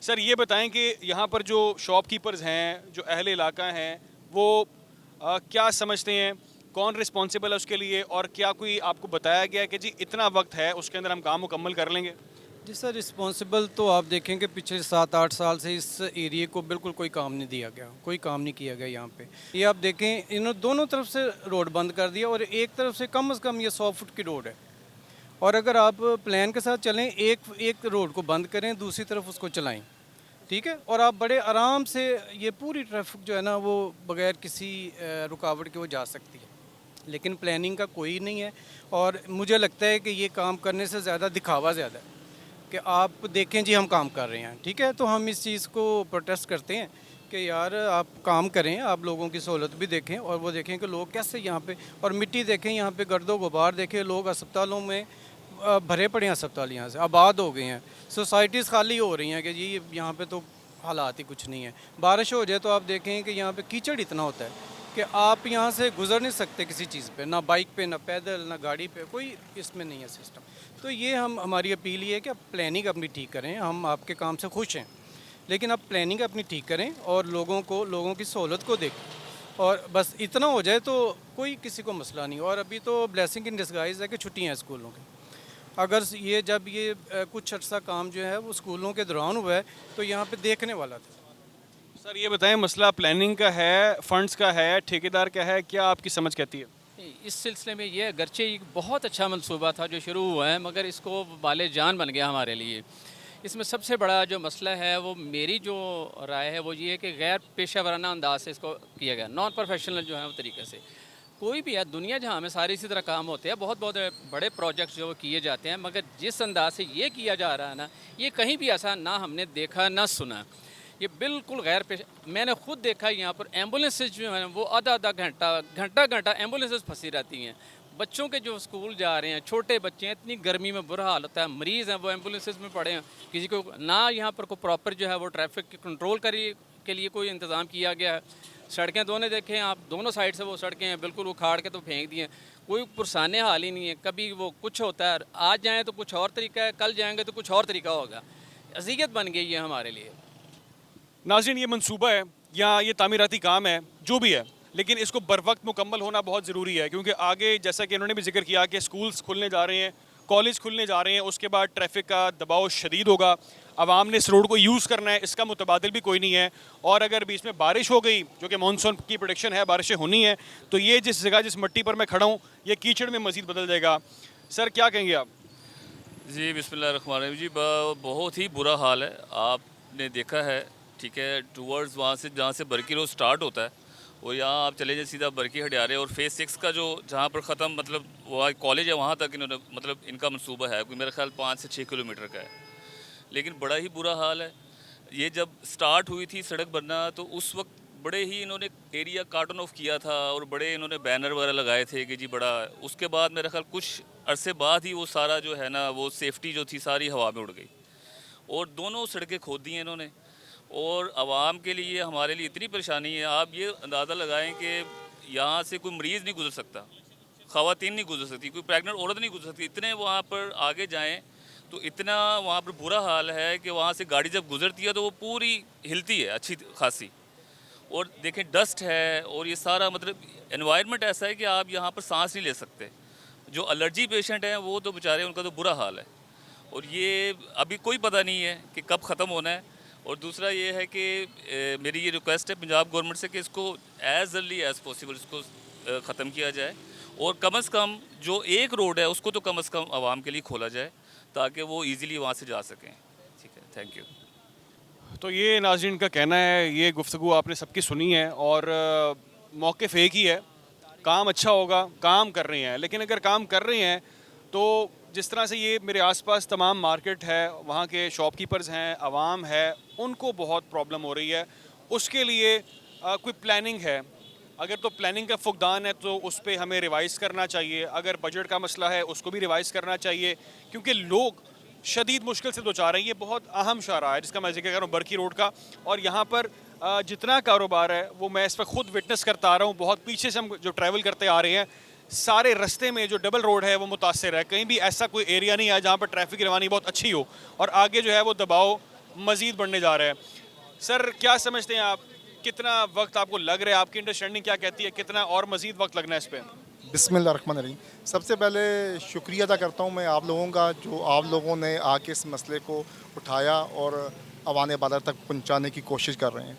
Sir ये बताएं कि यहाँ पर जो शॉपकीपर्स हैं, जो अहले इलाका हैं, वो क्या समझते हैं, कौन रिस्पॉन्सिबल है उसके लिए, और क्या कोई आपको बताया गया है कि जी इतना वक्त है उसके अंदर हम काम मुकम्मल कर लेंगे? जी सर, रिस्पॉन्सिबल तो आप देखेंगे पिछले 7-8 साल से इस एरिए को बिल्कुल कोई काम नहीं दिया गया, कोई काम नहीं किया गया यहाँ पे। ये आप देखें, इन्होंने दोनों तरफ से रोड बंद कर दिया और एक तरफ से कम से कम ये 100 फुट की रोड है। और अगर आप प्लान के साथ चलें, एक एक रोड को बंद करें, दूसरी तरफ उसको चलाएं, ठीक है, और आप बड़े आराम से ये पूरी ट्रैफिक जो है ना वो बगैर किसी रुकावट के वो जा सकती है। लेकिन प्लानिंग का कोई नहीं है, और मुझे लगता है कि ये काम करने से ज़्यादा दिखावा ज़्यादा है कि आप देखें जी हम काम कर रहे हैं, ठीक है, तो हम इस चीज़ को प्रोटेस्ट करते हैं कि यार आप काम करें, आप लोगों की सहूलत भी देखें, और वो देखें कि लोग कैसे यहाँ पे, और मिट्टी देखें यहाँ पे, गर्दो गुबार देखें, लोग अस्पतालों में भरे पड़े हैं, अस्पताल यहाँ से आबाद हो गए हैं, सोसाइटीज़ खाली हो रही हैं कि जी यहाँ पे तो हालात ही कुछ नहीं है। बारिश हो जाए तो आप देखें कि यहाँ पे कीचड़ इतना होता है कि आप यहाँ से गुजर नहीं सकते किसी चीज़ पे, ना बाइक पे, ना पैदल, ना गाड़ी पे, कोई इसमें नहीं है सिस्टम। तो ये हमारी अपील ये है कि आप प्लानिंग अपनी ठीक करें, हम आपके काम से खुश हैं, लेकिन आप प्लानिंग अपनी ठीक करें और लोगों की सहूलत को देखें, और बस इतना हो जाए तो कोई किसी को मसला नहीं। और अभी तो ब्लेसिंग इन डिस्गाइज है कि छुट्टियाँ हैं स्कूलों की। अगर जब ये कुछ अर्सा काम जो है वो स्कूलों के दौरान हुआ है तो यहाँ पे देखने वाला था। सर ये बताएं, मसला प्लानिंग का है, फंड्स का है, ठेकेदार का है, क्या आपकी समझ कहती है? इस सिलसिले में ये अगरचे एक बहुत अच्छा मंसूबा था जो शुरू हुआ है, मगर इसको बाले जान बन गया हमारे लिए। इसमें सबसे बड़ा जो मसला है वो मेरी जो राय है वो ये है कि गैर पेशा वराना अंदाज से इसको किया गया, नॉन प्रोफेशनल जो है वो तरीके से। कोई भी है दुनिया जहाँ में सारे इसी तरह काम होते हैं, बहुत बहुत बड़े प्रोजेक्ट्स जो किए जाते हैं, मगर जिस अंदाज से ये किया जा रहा है ना, ये कहीं भी ऐसा ना हमने देखा ना सुना। ये बिल्कुल गैर पेश। मैंने खुद देखा यहाँ पर एम्बुलेंसेज जो हैं वो आधा आधा घंटा घंटा एम्बुलेंसेज फंसी रहती हैं। बच्चों के जो स्कूल जा रहे हैं, छोटे बच्चे हैं, इतनी गर्मी में बुरा हाल होता है, मरीज़ हैं वो एम्बुलेंसेज में पड़े हैं। किसी को ना यहाँ पर कोई प्रॉपर जो है वो ट्रैफिक कंट्रोल के लिए कोई इंतज़ाम किया गया है। सड़कें दोनों देखें आप, दोनों साइड से वो सड़कें हैं बिल्कुल उखाड़ के तो फेंक दिए। कोई पुरसाने हाल ही नहीं है। कभी वो कुछ होता है, आज जाएँ तो कुछ और तरीका है, कल जाएँगे तो कुछ और तरीका होगा। अज़ियत बन गई है हमारे लिए। नाज़रीन, ये मंसूबा है या ये तामीराती काम है, जो भी है, लेकिन इसको बर वक्त मुकम्मल होना बहुत ज़रूरी है, क्योंकि आगे जैसा कि इन्होंने भी जिक्र किया कि स्कूल्स खुलने जा रहे हैं, कॉलेज खुलने जा रहे हैं, उसके बाद ट्रैफिक का दबाव शदीद होगा, आवाम ने इस रोड को यूज़ करना है, इसका मुतबादिल भी कोई नहीं है। और अगर बीच में बारिश हो गई, जो कि मानसून की प्रोडिक्शन है, बारिशें होनी है, तो ये जिस जगह जिस मिट्टी पर मैं खड़ा हूँ, ये कीचड़ में मज़ीद बदल जाएगा। सर क्या कहेंगे आप? जी बिस्मिल्लाहिर्रहमानिर्रहीम। जी बहुत ही बुरा हाल है, आपने देखा है, ठीक है, टूवर्ड्स वहाँ से जहाँ से बरकी रोड स्टार्ट होता है और यहाँ आप चले जाए सीधा बरकी हडियारे, और फेज़ 6 का जो जहाँ पर ख़त्म मतलब वहाँ कॉलेज है वहाँ तक इन्होंने मतलब इनका मंसूबा है, कोई मेरा ख्याल 5 से 6 किलोमीटर का है। लेकिन बड़ा ही बुरा हाल है। ये जब स्टार्ट हुई थी सड़क बनना तो उस वक्त बड़े ही इन्होंने एरिया कार्टन ऑफ किया था और बड़े इन्होंने बैनर वगैरह लगाए थे कि जी बड़ा। उसके बाद मेरा ख्याल कुछ अरसे बाद ही वो सारा जो है ना वो सेफ्टी जो थी सारी हवा में उड़ गई और दोनों सड़कें खोद दी हैं इन्होंने। और आवाम के लिए हमारे लिए इतनी परेशानी है, आप ये अंदाज़ा लगाएं कि यहाँ से कोई मरीज़ नहीं गुजर सकता, ख़वातीन नहीं गुजर सकती, कोई प्रेग्नेंट औरत नहीं गुजर सकती। इतने वहाँ पर आगे जाएं तो इतना वहाँ पर बुरा हाल है कि वहाँ से गाड़ी जब गुजरती है तो वो पूरी हिलती है अच्छी खासी। और देखें डस्ट है और ये सारा मतलब एनवायरनमेंट ऐसा है कि आप यहाँ पर सांस नहीं ले सकते। जो एलर्जी पेशेंट हैं वो तो बेचारे उनका तो बुरा हाल है। और ये अभी कोई पता नहीं है कि कब ख़त्म होना है। और दूसरा ये है कि मेरी ये रिक्वेस्ट है पंजाब गवर्नमेंट से कि इसको एज़ अर्ली एज़ पॉसिबल इसको ख़त्म किया जाए और कम से कम जो एक रोड है उसको तो कम से कम आवाम के लिए खोला जाए ताकि वो इजीली वहाँ से जा सकें। ठीक है, थैंक यू। तो ये नाज़रीन का कहना है, ये गुफ्तगू आपने सबकी सुनी है और मौक़िफ़ एक ही है, काम अच्छा होगा, काम कर रहे हैं। लेकिन अगर काम कर रहे हैं तो जिस तरह से ये मेरे आसपास तमाम मार्केट है, वहाँ के शॉपकीपर्स हैं, आवाम है, उनको बहुत प्रॉब्लम हो रही है। उसके लिए कोई प्लानिंग है? अगर तो प्लानिंग का फुकदान है तो उस पर हमें रिवाइज़ करना चाहिए। अगर बजट का मसला है उसको भी रिवाइज़ करना चाहिए, क्योंकि लोग शदीद मुश्किल से दो चाह रहे हैं। ये बहुत अहम शाहराह है जिसका मैं जिक्र कर रहा हूँ, बरकी रोड का। और यहाँ पर जितना कारोबार है वो मैं इस पर खुद विटनेस करता आ रहा हूँ। बहुत पीछे से हम जो ट्रैवल करते आ रहे हैं, सारे रास्ते में जो डबल रोड है वो मुतासर है। कहीं भी ऐसा कोई एरिया नहीं है जहाँ पर ट्रैफिक की रवानी बहुत अच्छी हो और आगे जो है वो दबाव मज़ीद बढ़ने जा रहा है। सर क्या समझते हैं आप, कितना वक्त आपको लग रहा है, आपकी अंडरस्टैंडिंग क्या कहती है, कितना और मज़ीद वक्त लगना है इस पर? बिस्मिल्लाहिर्रहमानिर्रहीम। सबसे पहले शुक्रिया अदा करता हूँ मैं आप लोगों का, जो आप लोगों ने आके इस मसले को उठाया और अवाने बाला तक पहुँचाने की कोशिश कर रहे हैं।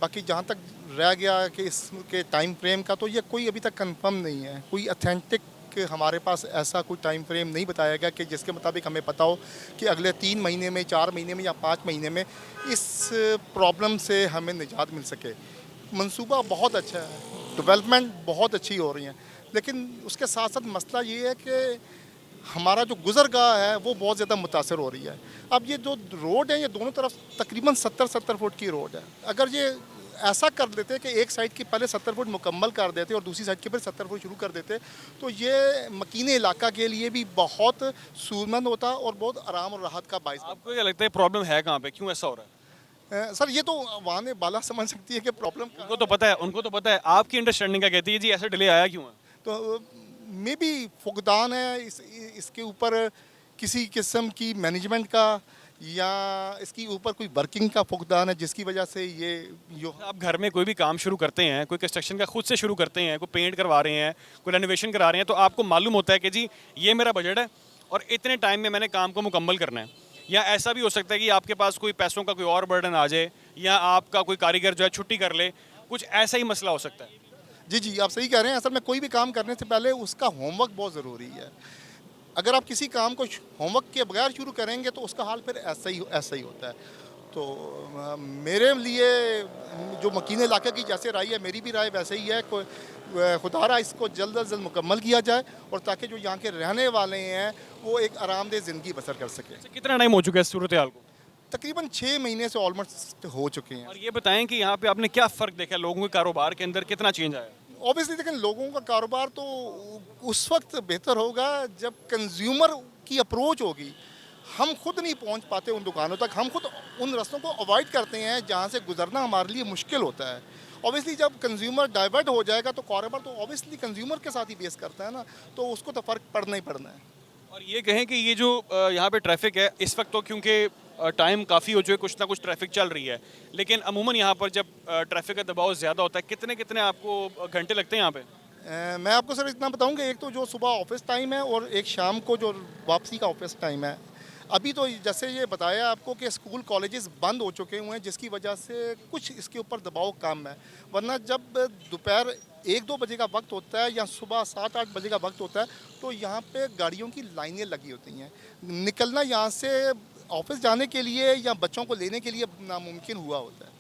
बाकी जहाँ तक रह गया कि इसके टाइम फ्रेम का, तो ये कोई अभी तक कंफर्म नहीं है, कोई अथेंटिक हमारे पास ऐसा कोई टाइम फ्रेम नहीं बताया गया कि जिसके मुताबिक हमें पता हो कि अगले 3 महीने में, 4 महीने में या 5 महीने में इस प्रॉब्लम से हमें निजात मिल सके। मंसूबा बहुत अच्छा है, डेवलपमेंट बहुत अच्छी हो रही है, लेकिन उसके साथ साथ मसला ये है कि हमारा जो गुज़रगाह है वो बहुत ज़्यादा मुतासर हो रही है। अब ये जो रोड है, ये दोनों तरफ तकरीबन 70-70 फुट की रोड है। अगर ये ऐसा कर देते कि एक साइड की पहले 70 फुट मुकम्मल कर देते और दूसरी साइड की फिर 70 फुट शुरू कर देते, तो ये मकीने इलाका के लिए भी बहुत सूरमंद होता और बहुत आराम और राहत का बाइस। आपको क्या लगता है प्रॉब्लम है कहाँ पे, क्यों ऐसा हो रहा है? सर ये तो वाने बाला समझ सकती है कि प्रॉब्लम उनको तो पता है, उनको तो पता है। आपकी अंडरस्टैंडिंग क्या कहती है जी, ऐसा डिले आया क्यों है? तो मे बी फुकदान है इसके ऊपर किसी किस्म की मैनेजमेंट का, या इसके ऊपर कोई वर्किंग का फुकदान है जिसकी वजह से ये जो आप घर में कोई भी काम शुरू करते हैं, कोई कंस्ट्रक्शन का खुद से शुरू करते हैं, कोई पेंट करवा रहे हैं, कोई रेनोवेशन करा रहे हैं, तो आपको मालूम होता है कि जी ये मेरा बजट है और इतने टाइम में मैंने काम को मुकम्मल करना है। या ऐसा भी हो सकता है कि आपके पास कोई पैसों का कोई और बर्डन आ जाए, या आपका कोई कारीगर जो है छुट्टी कर ले, कुछ ऐसा ही मसला हो सकता है। जी आप सही कह रहे हैं। असल में कोई भी काम करने से पहले उसका होमवर्क बहुत ज़रूरी है। अगर आप किसी काम को होमवर्क के बगैर शुरू करेंगे तो उसका हाल फिर ऐसा ही होता है। तो मेरे लिए जो मकीन इलाके की जैसे राय है, मेरी भी राय वैसे ही है। खुदारा इसको जल्द अज जल्द मुकम्मल किया जाए, और ताकि जो यहाँ के रहने वाले हैं वो एक आरामदेह ज़िंदगी बसर कर सकें। कितना टाइम हो चुका है इस सूरत हाल को? तकरीबन 6 महीने से ऑलमोस्ट हो चुके हैं। और ये बताएं कि यहाँ पे आपने क्या फ़र्क देखा, लोगों के कारोबार के अंदर कितना चेंज आया? ऑब्वियसली देखें, लोगों का कारोबार तो उस वक्त बेहतर होगा जब कंज्यूमर की अप्रोच होगी। हम खुद नहीं पहुंच पाते उन दुकानों तक, हम खुद उन रास्तों को अवॉइड करते हैं जहां से गुजरना हमारे लिए मुश्किल होता है। ऑब्वियसली जब कंज्यूमर डाइवर्ट हो जाएगा तो कारोबार तो ऑब्वियसली कंज्यूमर के साथ ही बेस करता है ना, तो उसको तो फ़र्क पड़ना ही पड़ना है। और ये कहें कि ये जो यहाँ पे ट्रैफिक है इस वक्त, तो क्योंकि टाइम काफ़ी हो चुके, कुछ ना कुछ ट्रैफिक चल रही है, लेकिन अमूमन यहाँ पर जब ट्रैफिक का दबाव ज़्यादा होता है, कितने कितने आपको घंटे लगते हैं यहाँ पे? मैं आपको सर इतना बताऊं कि एक तो जो सुबह ऑफिस टाइम है और एक शाम को जो वापसी का ऑफिस टाइम है। अभी तो जैसे ये बताया आपको कि स्कूल कॉलेजेस बंद हो चुके हुए हैं, जिसकी वजह से कुछ इसके ऊपर दबाव कम है। वरना जब दोपहर 1-2 बजे का वक्त होता है या सुबह 7-8 बजे का वक्त होता है, तो यहाँ पे गाड़ियों की लाइनें लगी होती हैं। निकलना यहाँ से ऑफिस जाने के लिए या बच्चों को लेने के लिए नामुमकिन हुआ होता है।